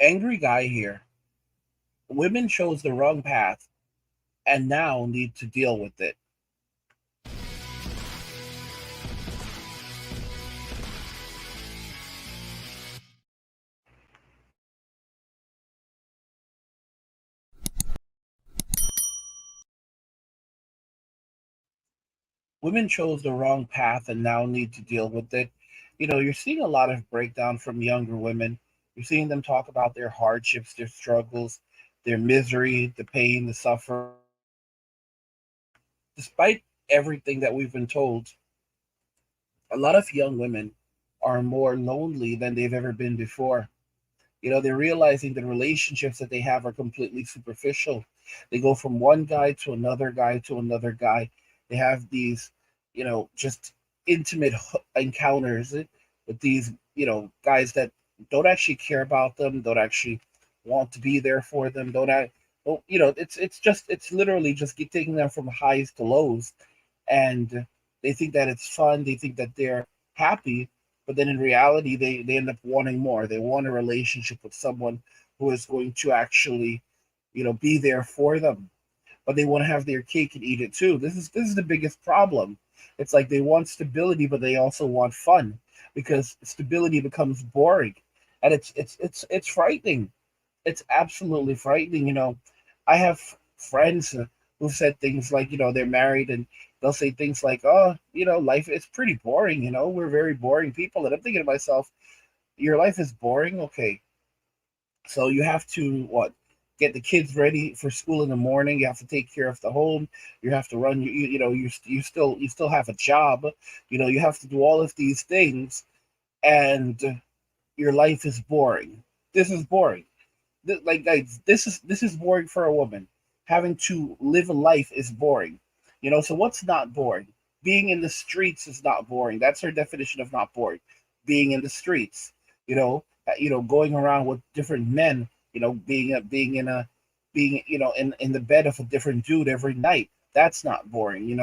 Angry guy here. Women chose the wrong path and now need to deal with it. Women chose the wrong path and now need to deal with it. You're seeing a lot of breakdown from younger women. You're seeing them talk about their hardships, their struggles, their misery, the pain, the suffering. Despite everything that we've been told, a lot of young women are more lonely than they've ever been before. They're realizing the relationships that they have are completely superficial. They go from one guy to another guy to another guy. They have these, just intimate encounters with these, guys that don't actually care about them, don't actually want to be there for them, it's literally just taking them from highs to lows, and they think that it's fun. They think that they're happy, but then in reality, they end up wanting more. They want a relationship with someone who is going to actually, be there for them. But they want to have their cake and eat it too. This is the biggest problem. It's like they want stability, but they also want fun because stability becomes boring, and it's frightening. It's absolutely frightening. I have friends who've said things like, they're married and they'll say things like, oh, life is pretty boring. We're very boring people. And I'm thinking to myself, your life is boring. Okay. So you have to what? Get the kids ready for school in the morning. You have to take care of the home. You have to run. You still have a job. You have to do all of these things, and your life is boring. This is boring. Like guys, this is boring for a woman. Having to live a life is boring. So what's not boring? Being in the streets is not boring. That's her definition of not boring. Being in the streets, going around with different men, being in the bed of a different dude every night. That's not boring.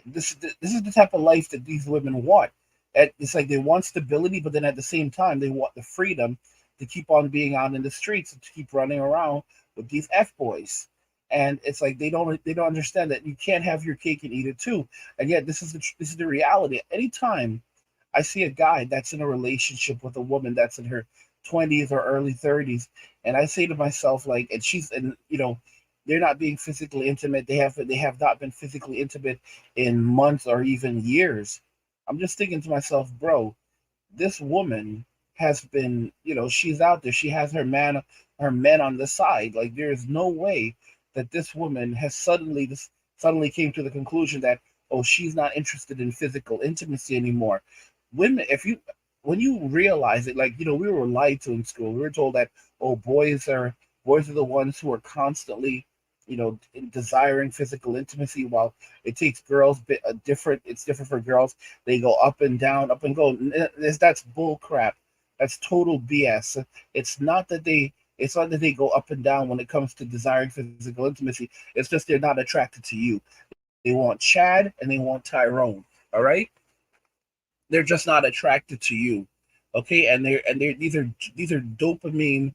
This is the type of life that these women want. It's like they want stability, but then at the same time they want the freedom to keep on being out in the streets and to keep running around with these f boys. And it's like they don't understand that you can't have your cake and eat it too. And yet this is the reality. Anytime I see a guy that's in a relationship with a woman that's in her 20s or early 30s, and I say to myself like, and she's and they're not being physically intimate. They have not been physically intimate in months or even years. I'm just thinking to myself, bro, this woman has been, she's out there. She has her men on the side. Like there is no way that this woman has suddenly came to the conclusion that, oh, she's not interested in physical intimacy anymore. Women, if you when you realize it, like we were lied to in school. We were told that, oh, boys are the ones who are constantly, desiring physical intimacy, while it takes girls different. It's different for girls. They go up and down, up and go. That's bull crap. That's total BS. It's not that they go up and down when it comes to desiring physical intimacy. It's just they're not attracted to you. They want Chad and they want Tyrone. All right, they're just not attracted to you. Okay, and they're these are dopamine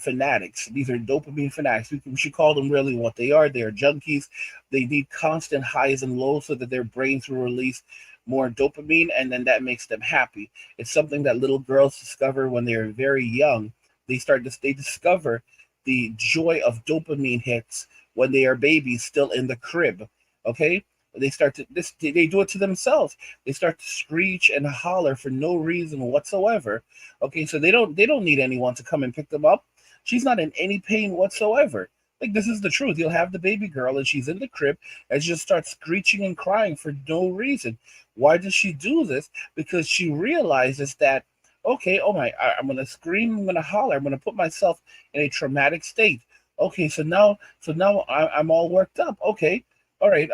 fanatics. These are dopamine fanatics. We should call them really what they are. They are junkies. They need constant highs and lows so that their brains will release more dopamine, and then that makes them happy. It's something that little girls discover when they're very young. They discover the joy of dopamine hits when they are babies, still in the crib. Okay, they start to this. They do it to themselves. They start to screech and holler for no reason whatsoever. Okay, so they don't need anyone to come and pick them up. She's not in any pain whatsoever. Like this is the truth. You'll have the baby girl and she's in the crib and she just starts screeching and crying for no reason. Why does she do this? Because she realizes that, okay, oh my, I'm gonna scream, I'm gonna holler, I'm gonna put myself in a traumatic state. Okay, so now I'm all worked up. Okay, all right,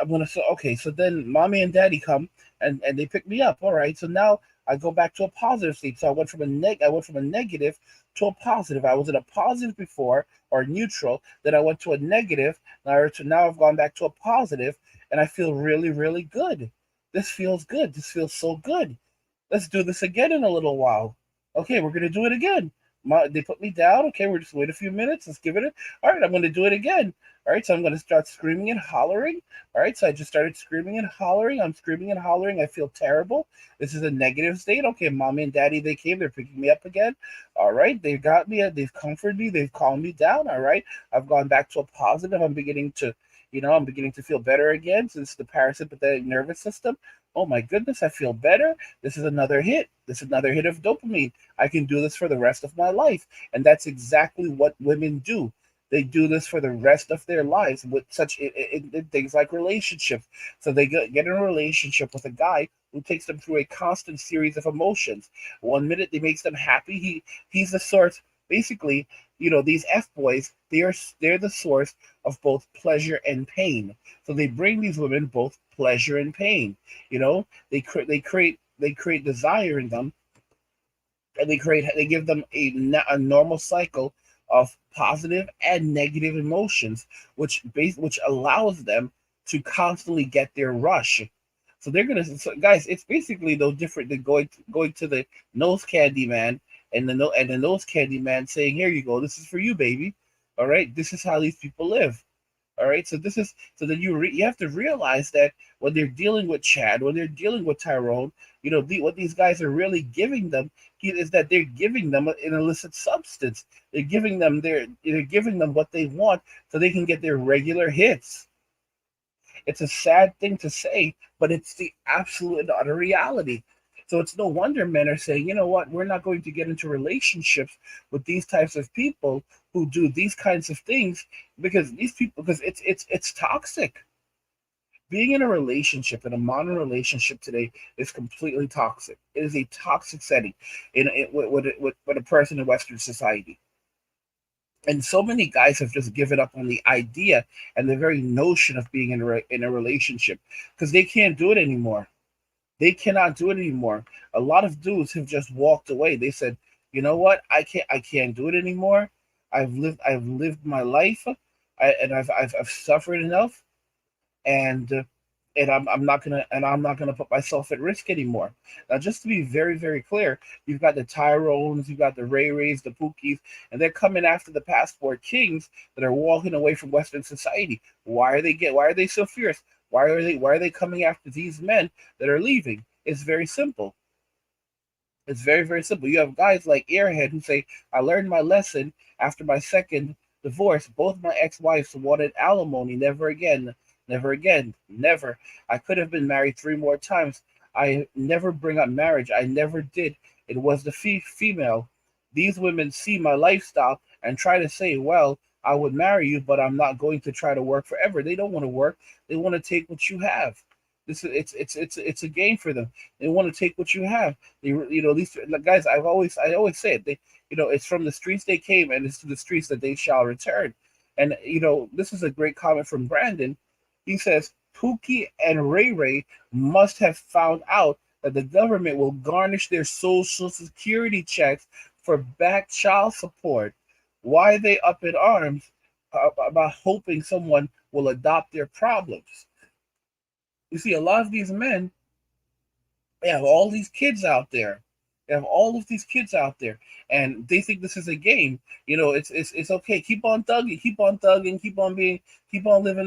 so then mommy and daddy come and they pick me up. All right, so now I go back to a positive state. So I went from a negative to a positive. I was in a positive before, or neutral, then I went to a negative, now I've gone back to a positive, and I feel really, really good. This feels good. This feels so good. Let's do this again in a little while. Okay, we're gonna do it again. They put me down. Okay, we're just wait a few minutes. Let's give it a. All right, I'm going to do it again. All right, so I'm going to start screaming and hollering. All right, so I just started screaming and hollering. I'm screaming and hollering. I feel terrible. This is a negative state. Okay, mommy and daddy, they came. They're picking me up again. All right, they got me. They've comforted me. They've calmed me down. All right, I've gone back to a positive. I'm beginning to, I'm beginning to feel better again since the parasympathetic nervous system. Oh my goodness, I feel better. This is another hit. This is another hit of dopamine. I can do this for the rest of my life. And that's exactly what women do. They do this for the rest of their lives with such in things like relationships. So they get in a relationship with a guy who takes them through a constant series of emotions. One minute he makes them happy. He's the source. Basically, these F boys, they're the source of both pleasure and pain. So they bring these women both pleasure and pain. They create desire in them, and they give them a normal cycle of positive and negative emotions, which allows them to constantly get their rush. So guys, it's basically no different than going to the nose candy man, and the nose candy man saying, "Here you go, this is for you, baby." All right, this is how these people live. All right, so then you have to realize that when they're dealing with Chad, when they're dealing with Tyrone, what these guys are really giving them is that they're giving them an illicit substance. They're giving them what they want so they can get their regular hits. It's a sad thing to say, but it's the absolute and utter reality. So it's no wonder men are saying, you know what, we're not going to get into relationships with these types of people who do these kinds of things, because it's toxic. Being in a relationship, in a modern relationship today, is completely toxic. It is a toxic setting with a person in Western society. And so many guys have just given up on the idea and the very notion of being in a relationship because they can't do it anymore. They cannot do it anymore. A lot of dudes have just walked away. They said, "You know what? I can't do it anymore. I've lived my life, and I've suffered enough, and I'm not gonna put myself at risk anymore." Now, just to be very very clear, you've got the Tyrones, you've got the Ray Rays, the Pookies, and they're coming after the passport kings that are walking away from Western society. Why are they so fierce? Why are they coming after these men that are leaving? It's very simple. It's very, very simple. You have guys like Airhead who say, "I learned my lesson after my second divorce. Both my ex-wives wanted alimony. Never again. Never again. Never. I could have been married three more times. I never bring up marriage. I never did. It was the female. These women see my lifestyle and try to say, well, I would marry you, but I'm not going to try to work forever." They don't want to work. They want to take what you have. It's a game for them. They want to take what you have. These guys. I always say it. It's from the streets they came, and it's to the streets that they shall return. And this is a great comment from Brandon. He says Pookie and Ray Ray must have found out that the government will garnish their social security checks for back child support. Why are they up in arms about hoping someone will adopt their problems? You see, a lot of these men, they have all these kids out there. They have all of these kids out there, and they think this is a game. It's okay. Keep on living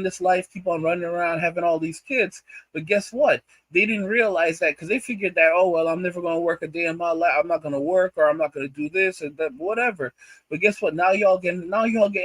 this life, keep on running around, having all these kids. But guess what? They didn't realize that because they figured that, oh well, I'm never gonna work a day in my life. I'm not gonna work, or I'm not gonna do this or that, whatever. But guess what? Now y'all getting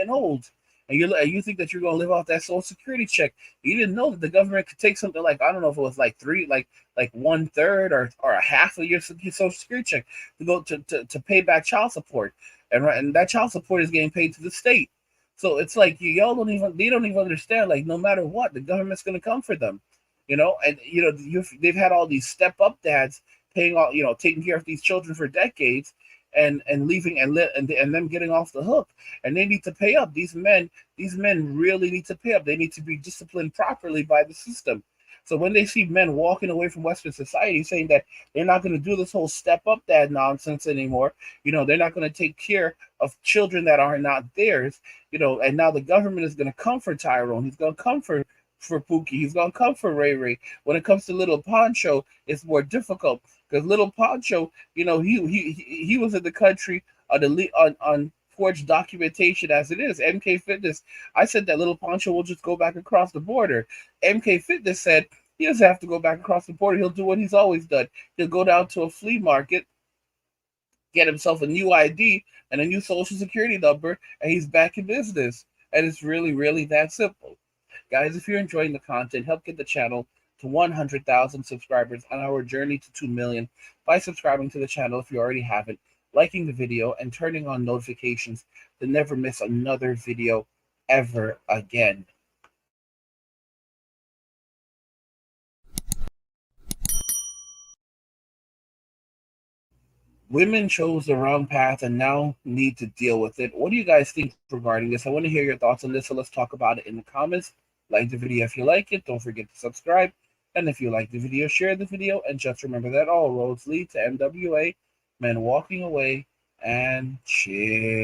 old, and you think that you're gonna live off that social security check. You didn't know that the government could take something like, I don't know if it was like three, like one third or a half of your social security check to go to pay back child support, and that child support is getting paid to the state. So it's like y'all they don't even understand. Like, no matter what, the government's going to come for them, and they've had all these step up dads paying all, taking care of these children for decades, and leaving and them getting off the hook, and they need to pay up. These men really need to pay up. They need to be disciplined properly by the system. So when they see men walking away from Western society saying that they're not going to do this whole step up dad nonsense anymore, they're not going to take care of children that are not theirs, and now the government is going to come for Tyrone. He's going to come for Pookie. He's going to come for Ray Ray. When it comes to Little Poncho, it's more difficult because Little Poncho, he was in the country on forged documentation as it is. MK Fitness, I said that little Poncho will just go back across the border. MK Fitness said he doesn't have to go back across the border. He'll do what he's always done. He'll go down to a flea market, get himself a new ID and a new social security number, and he's back in business. And it's really, really that simple. Guys, if you're enjoying the content, help get the channel to 100,000 subscribers on our journey to 2 million by subscribing to the channel if you already haven't, liking the video, and turning on notifications to never miss another video ever again. Women chose the wrong path and now need to deal with it. What do you guys think regarding this? I want to hear your thoughts on this, so let's talk about it in the comments. Like the video if you like it. Don't forget to subscribe. And if you like the video, share the video. And just remember that all roads lead to MWA, men walking away, and cheers.